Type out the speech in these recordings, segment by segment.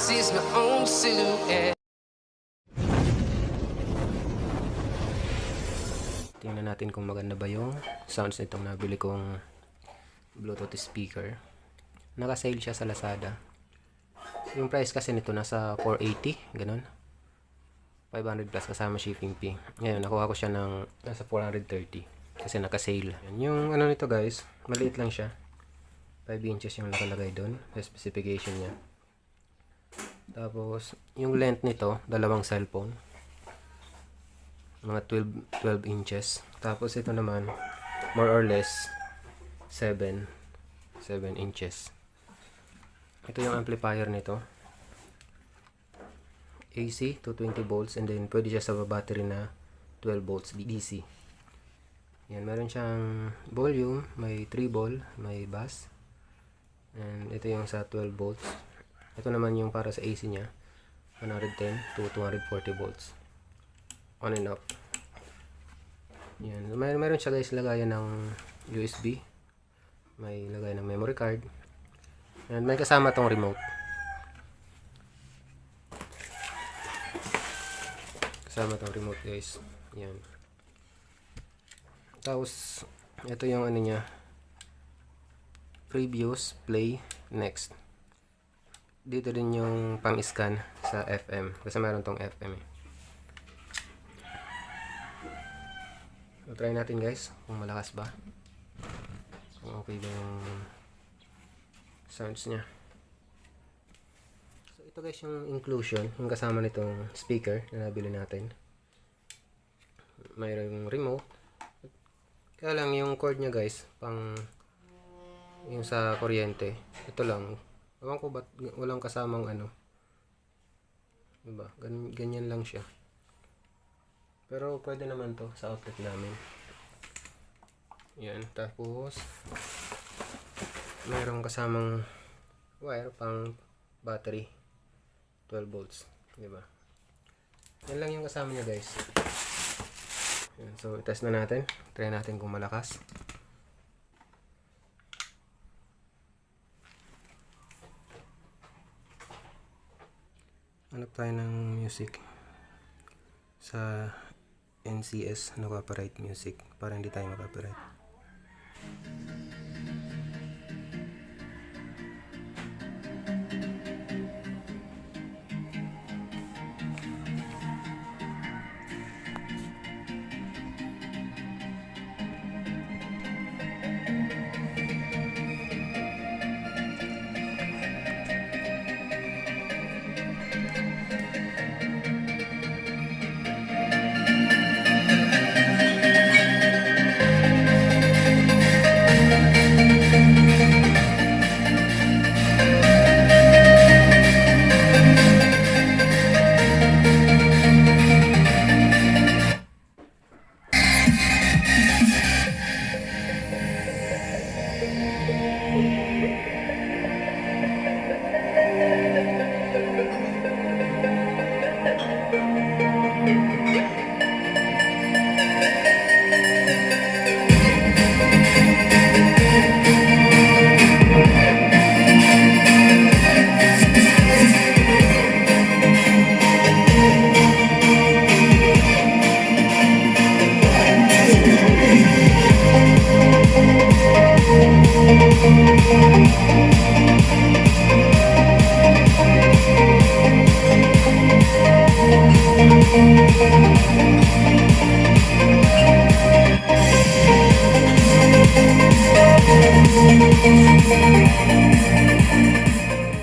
sees my own silhouette. Tingnan natin kung maganda ba yung sounds nitong nabili kong Bluetooth speaker. Naka-sale siya sa Lazada. Yung price kasi nito nasa 480, ganun. 500 plus kasama shipping fee. Ngayon, nakuha ko siya ng nasa 430 kasi naka-sale. Yung ano nito guys, maliit lang siya. 5 inches yung nakalagay doon sa specification niya. Tapos, yung length nito, dalawang cellphone. Mga 12 inches. Tapos, ito naman, more or less, 7 inches. Ito yung amplifier nito. AC, 220 volts, and then pwede siya sa battery na 12 volts DC. Yan, meron siyang volume, may treble, may bass. And ito yung sa 12 volts. Ito naman yung para sa AC niya. 110 to 240 volts. On and off. Yan. Meron siya guys lagayan ng USB. May lagayan ng memory card. And may kasama tong remote. Kasama tong remote guys. Yan. Tapos, ito yung ano niya. Previews, play, next. Dito din yung pang-scan sa FM. Kasi meron tong FM eh. So, try natin guys. Kung malakas ba. Kung okay ba yung sounds niya. So, ito guys yung inclusion. Yung kasama nitong speaker na nabili natin. Mayroong remote. Kaya lang yung cord niya guys, pang yung sa kuryente, ito lang. Ewan ko ba't walang kasamang ano. Diba? Ganyan lang siya. Pero pwede naman to sa outlet namin. Yan. Tapos, mayroong kasamang wire pang battery. 12 volts. Diba? Yan lang yung kasama niya guys. Yan. So, test na natin. Try natin kung malakas. Hanap tayo ng music sa NCS, no copyright music, para hindi tayo makopyright.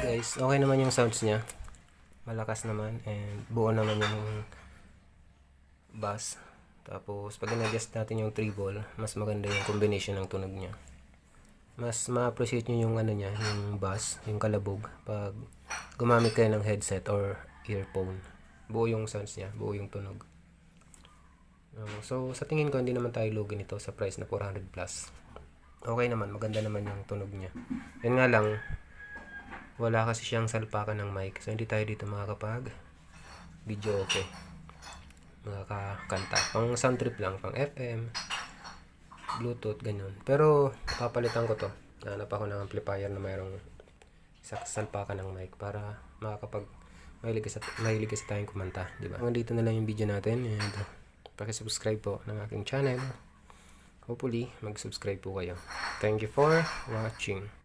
Guys, okay naman yung sounds niya. Malakas naman and buo naman yung bass. Tapos pag in-adjust natin yung treble, mas maganda yung combination ng tunog niya. Mas ma-appreciate nyo yung ano niya, yung bass, yung kalabog pag gumamit kayo ng headset or earphone. Buo yung sounds niya, buo yung tunog. So sa tingin ko hindi naman tayo lugi nito sa price na 400 plus. Okay naman, maganda naman yung tunog niya. Yan nga lang, wala kasi siyang salpakan ng mic. So hindi tayo dito makakapag video okay. Makakanta. Pang sound trip lang, pang FM, Bluetooth, ganyan. Pero papalitan ko to. Hanap ako ng amplifier na mayroong sa salpakan ng mic para mahilig kasi tayong kumanta, di ba? Hanggang dito na lang yung video natin, and paki-subscribe po ng aking channel. Hopefully mag-subscribe po kayo. Thank you for watching.